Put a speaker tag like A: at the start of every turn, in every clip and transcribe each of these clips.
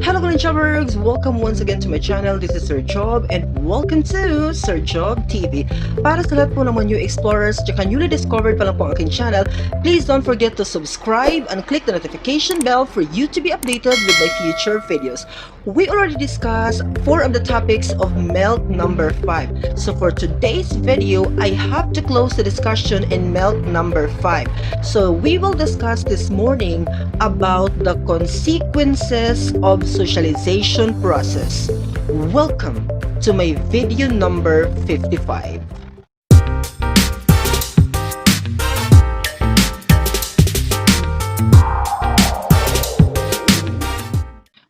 A: Hello mga jobbergs! Welcome once again to my channel. This is Sir Job and welcome to Sir Job TV. Para sa lahat po ng mga new explorers at newly discovered pa lang po ang aking channel, please don't forget to subscribe and click the notification bell for you to be updated with my future videos. We already discussed 4 of the topics of MELC number 5. So for today's video, I have to close the discussion in MELC number 5. So we will discuss this morning about the consequences of socialization process. Welcome to my video number 55.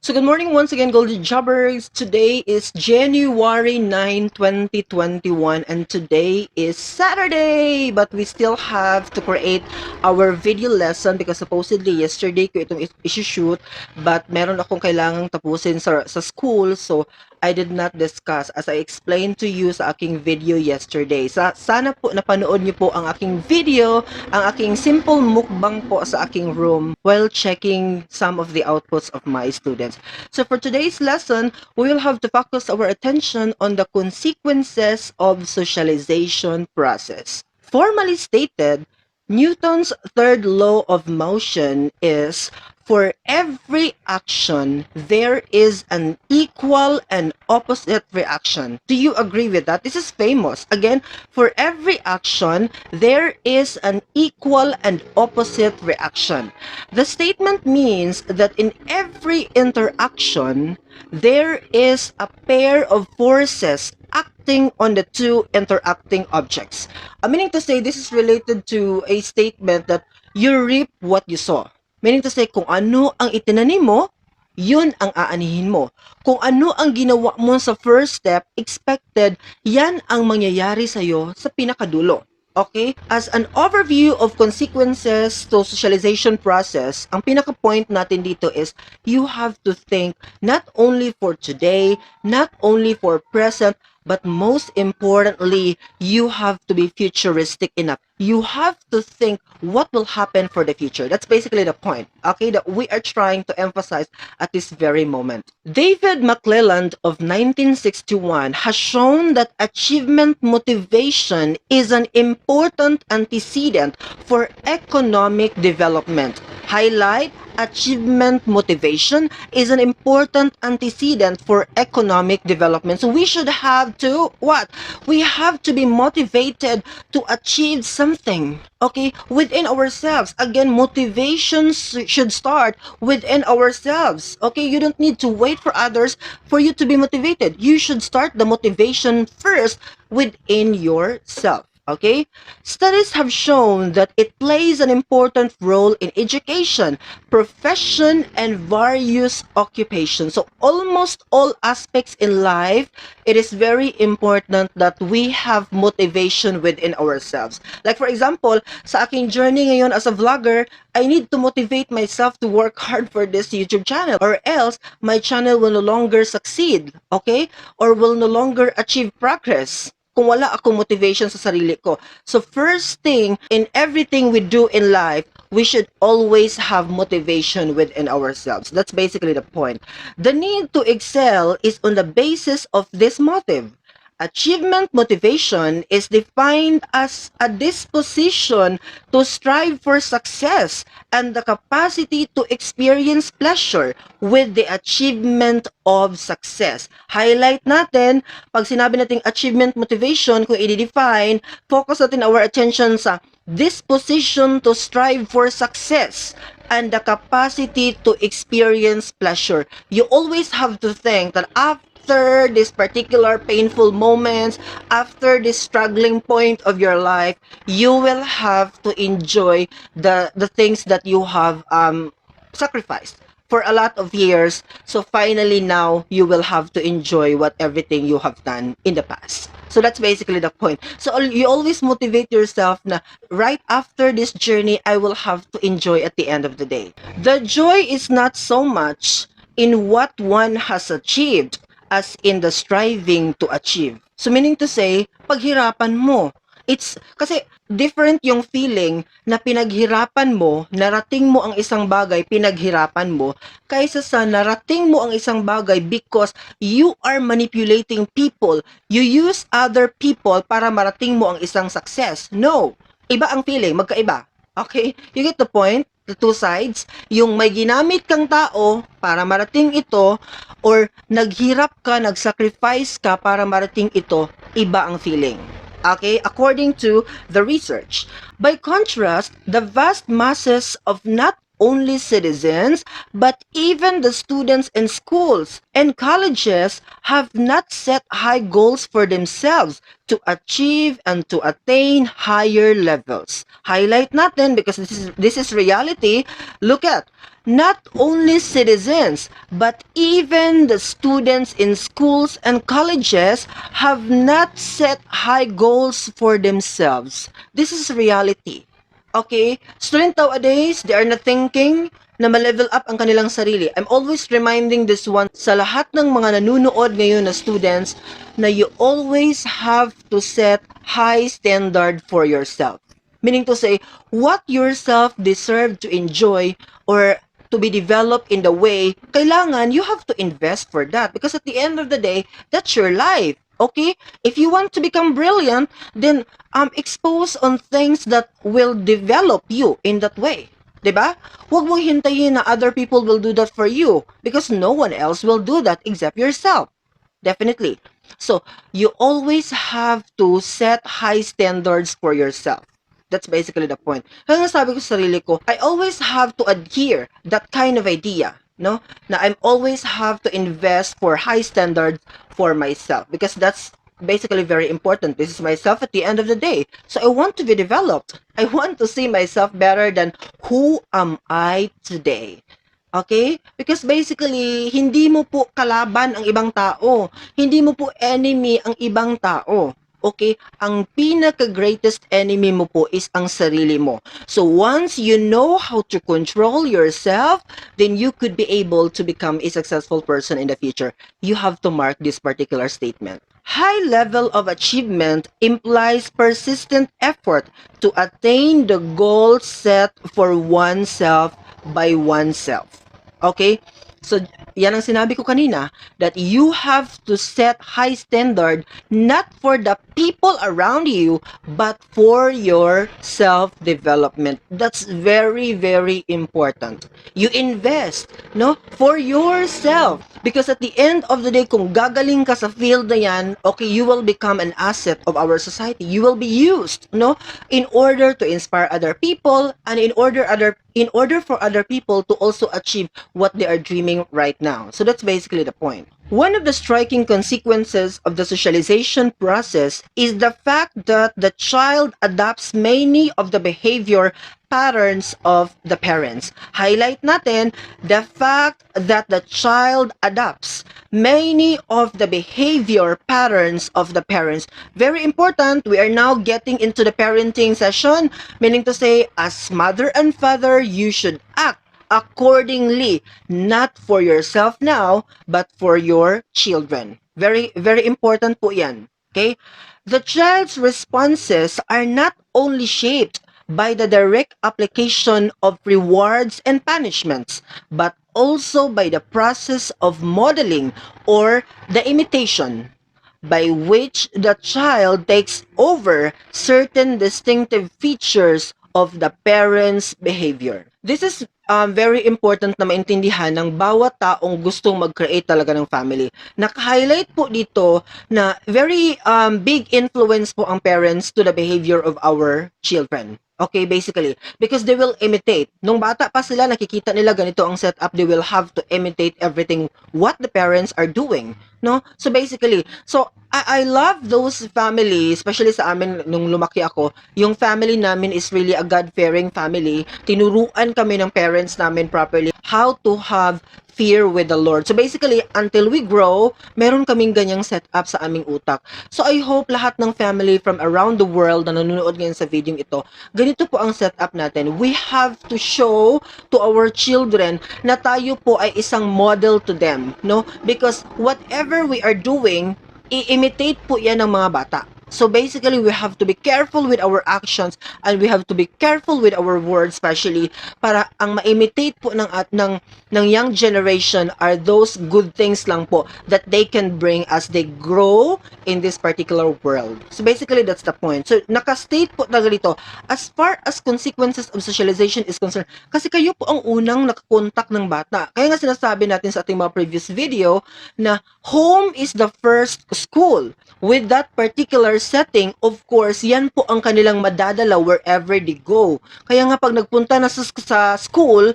A: So good morning once again, Golden Jobbers. Today is January 9, 2021 and today is Saturday. But we still have to create our video lesson because supposedly yesterday ko itong isi-shoot but meron akong kailangang tapusin sa school. So I did not discuss as I explained to you sa aking video yesterday. Sana po napanood niyo po ang aking video, ang aking simple mukbang po sa aking room while checking some of the outputs of my students. So for today's lesson, we will have to focus our attention on the consequences of socialization process. Formally stated, Newton's third law of motion is for every action, there is an equal and opposite reaction. Do you agree with that? This is famous. Again, for every action, there is an equal and opposite reaction. The statement means that in every interaction, there is a pair of forces acting on the two interacting objects. Meaning to say, this is related to a statement that you reap what you sow. Meaning to say, kung ano ang itinanim mo, yun ang aanihin mo. Kung ano ang ginawa mo sa first step, expected, yan ang mangyayari sa'yo sa pinakadulo. Okay? As an overview of consequences to socialization process, ang pinaka-point natin dito is you have to think not only for today, not only for present, but most importantly, you have to be futuristic enough. You have to think what will happen for the future. That's basically the point, okay, that we are trying to emphasize at this very moment. David McClelland of 1961 has shown that achievement motivation is an important antecedent for economic development. Highlight, achievement motivation is an important antecedent for economic development. So we should have to, what? We have to be motivated to achieve something, okay, within ourselves. Again, motivation should start within ourselves, okay? You don't need to wait for others for you to be motivated. You should start the motivation first within yourself. Okay? Studies have shown that it plays an important role in education, profession, and various occupations. So almost all aspects in life, it is very important that we have motivation within ourselves. Like for example, sa aking journey ngayon as a vlogger, I need to motivate myself to work hard for this YouTube channel or else my channel will no longer succeed, okay? Or will no longer achieve progress kung wala akong motivation sa sarili ko. So first thing, in everything we do in life, we should always have motivation within ourselves. That's basically the point. The need to excel is on the basis of this motive. Achievement motivation is defined as a disposition to strive for success and the capacity to experience pleasure with the achievement of success. Highlight natin, pag sinabi nating achievement motivation, kung i-define, focus natin our attention sa disposition to strive for success and the capacity to experience pleasure. You always have to think that after this particular painful moments, after this struggling point of your life, you will have to enjoy the things that you have sacrificed for a lot of years. So finally now, you will have to enjoy what everything you have done in the past. So that's basically the point. So you always motivate yourself na right after this journey, I will have to enjoy at the end of the day. The joy is not so much in what one has achieved as in the striving to achieve. So meaning to say, paghirapan mo. It's kasi different yung feeling na pinaghirapan mo, narating mo ang isang bagay, pinaghirapan mo, kaysa sa narating mo ang isang bagay because you are manipulating people. You use other people para marating mo ang isang success. No. Iba ang feeling, magkaiba. Okay? You get the point? The two sides. Yung may ginamit kang tao para marating ito, or naghirap ka, nag-sacrifice ka para marating ito, iba ang feeling. Okay, according to the research. By contrast, the vast masses of not only citizens, but even the students in schools and colleges have not set high goals for themselves to achieve and to attain higher levels. Highlight natin because this is reality. Look at not only citizens, but even the students in schools and colleges have not set high goals for themselves. This is reality. Okay? Student nowadays, they are not thinking na ma-level up ang kanilang sarili. I'm always reminding this one sa lahat ng mga nanunood ngayon na students na you always have to set high standard for yourself. Meaning to say, what yourself deserve to enjoy or to be developed in the way, kailangan you have to invest for that because at the end of the day, that's your life. Okay? If you want to become brilliant, then expose on things that will develop you in that way. 'Di ba? Huwag mong hintayin na other people will do that for you because no one else will do that except yourself. Definitely. So, you always have to set high standards for yourself. That's basically the point. Kaya nga sabi ko sa sarili ko, I always have to adhere that kind of idea, no? Na I'm always have to invest for high standards for myself because that's basically very important. This is myself at the end of the day. So I want to be developed. I want to see myself better than who am I today. Okay? Because basically, hindi mo po kalaban ang ibang tao. Hindi mo po enemy ang ibang tao. Okay? Ang pinaka-greatest enemy mo po is ang sarili mo. So once you know how to control yourself, then you could be able to become a successful person in the future. You have to mark this particular statement. High level of achievement implies persistent effort to attain the goal set for oneself by oneself. Okay? So, yan ang sinabi ko kanina, that you have to set high standard not for the people around you, but for your self-development. That's very, very important. You invest, no? For yourself. Because at the end of the day, kung gagaling ka sa field na yan, okay, you will become an asset of our society. You will be used, no? In order to inspire other people and in order for other people to also achieve what they are dreaming right now. So that's basically the point. One of the striking consequences of the socialization process is the fact that the child adopts many of the behavior patterns of the parents. Highlight natin the fact that the child adopts many of the behavior patterns of the parents. Very important, we are now getting into the parenting session, meaning to say, as mother and father, you should act accordingly, not for yourself now, but for your children. Very, very important po yan. Okay? The child's responses are not only shaped by the direct application of rewards and punishments, but also by the process of modeling or the imitation by which the child takes over certain distinctive features of the parent's behavior. This is very important na maintindihan ng bawat taong gustong mag-create talaga ng family. Naka-highlight po dito na very big influence po ang parents to the behavior of our children. Okay, basically. Because they will imitate. Nung bata pa sila, nakikita nila ganito ang setup, they will have to imitate everything what the parents are doing. No? So basically, so I love those family, especially sa amin nung lumaki ako, yung family namin is really a God-fearing family. Tinuruan kami ng parents namin properly how to have fear with the Lord. So basically, until we grow, meron kaming ganyang setup sa aming utak. So I hope lahat ng family from around the world na nanonood ngayon sa video ito, ganito po ang setup natin. We have to show to our children na tayo po ay isang model to them, no? Because whatever we are doing, i-imitate po yan ng mga bata. So basically, we have to be careful with our actions and we have to be careful with our words, especially para ang ma-imitate po ng young generation are those good things lang po that they can bring as they grow in this particular world. So basically, that's the point. So naka-state po talaga dito, as far as consequences of socialization is concerned, kasi kayo po ang unang nakakontak ng bata. Kaya nga sinasabi natin sa ating mga previous video na home is the first school. With that particular setting, of course, yan po ang kanilang madadala wherever they go. Kaya nga pag nagpunta na sa school,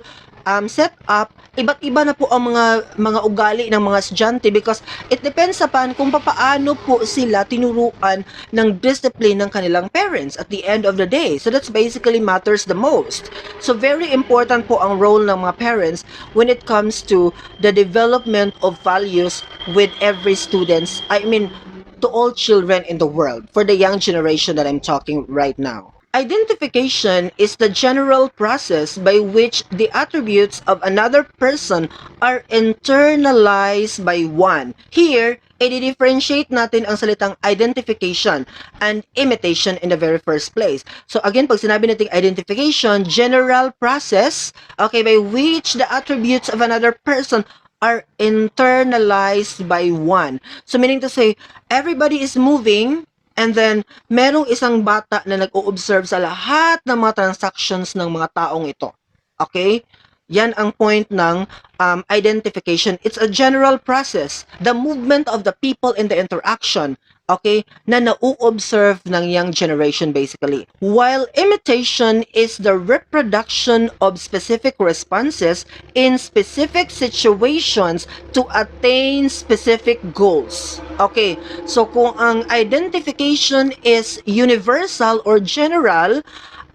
A: set up, iba't iba na po ang mga ugali ng mga estudyante because it depends upon kung paano po sila tinuruan ng discipline ng kanilang parents at the end of the day. So that's basically matters the most. So very important po ang role ng mga parents when it comes to the development of values with every students. To all children in the world, for the young generation that I'm talking right now. Identification is the general process by which the attributes of another person are internalized by one. Here, i-differentiate natin ang salitang identification and imitation in the very first place. So again, pag sinabi natin identification, general process, okay, by which the attributes of another person are internalized by one. So meaning to say, everybody is moving and then merong isang bata na nag-o-observe sa lahat ng mga transactions ng mga taong ito. Okay? Yan ang point ng identification. It's a general process. The movement of the people in the interaction, okay, na nau-observe ng young generation basically. While imitation is the reproduction of specific responses in specific situations to attain specific goals. Okay, so kung ang identification is universal or general,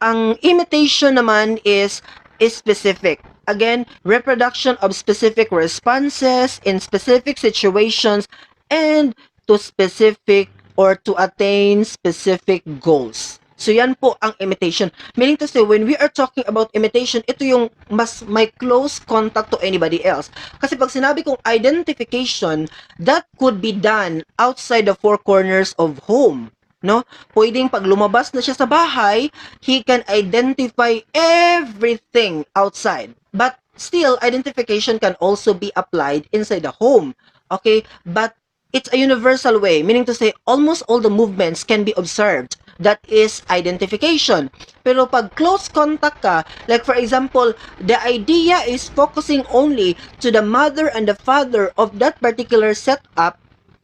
A: ang imitation naman is specific. Again, reproduction of specific responses in specific situations and to specific or to attain specific goals. So yan po ang imitation. Meaning to say, when we are talking about imitation, ito yung mas may close contact to anybody else. Kasi pag sinabi kong identification, that could be done outside the four corners of home. No? Pwedeng pag lumabas na siya sa bahay, he can identify everything outside. But still, identification can also be applied inside the home. Okay? But it's a universal way, meaning to say, almost all the movements can be observed. That is identification. Pero pag close contact ka, like for example, the idea is focusing only to the mother and the father of that particular setup,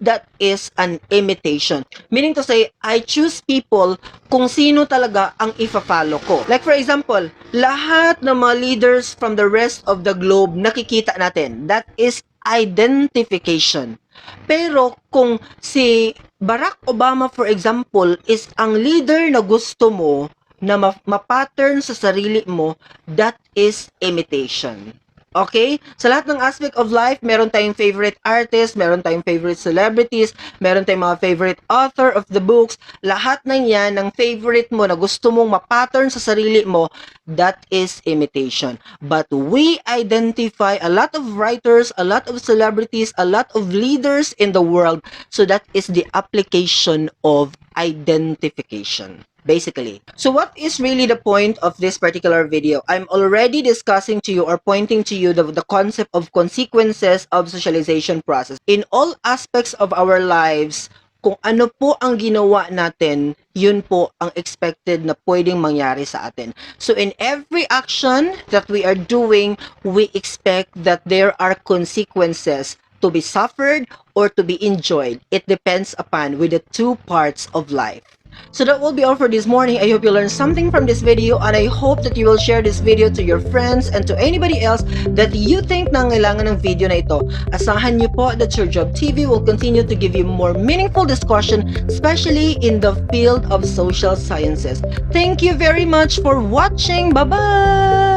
A: that is an imitation. Meaning to say, I choose people kung sino talaga ang ifa-follow ko. Like for example, lahat ng mga leaders from the rest of the globe nakikita natin. That is identification. Pero kung si Barack Obama, for example, is ang leader na gusto mo na ma-pattern sa sarili mo, that is imitation. Okay? Sa lahat ng aspect of life, meron tayong favorite artist, meron tayong favorite celebrities, meron tayong mga favorite author of the books. Lahat ng yan, ng favorite mo na gusto mong ma-pattern sa sarili mo, that is imitation. But we identify a lot of writers, a lot of celebrities, a lot of leaders in the world. So that is the application of identification. Basically. So what is really the point of this particular video? I'm already discussing to you or pointing to you the concept of consequences of socialization process. In all aspects of our lives, kung ano po ang ginawa natin, yun po ang expected na pwedeng mangyari sa atin. So in every action that we are doing, we expect that there are consequences to be suffered or to be enjoyed. It depends upon with the two parts of life. So that will be all for this morning. I hope you learned something from this video and I hope that you will share this video to your friends and to anybody else that you think nangailangan ng video na ito. Asahan niyo po that Your Job TV will continue to give you more meaningful discussion, especially in the field of social sciences. Thank you very much for watching. Bye-bye!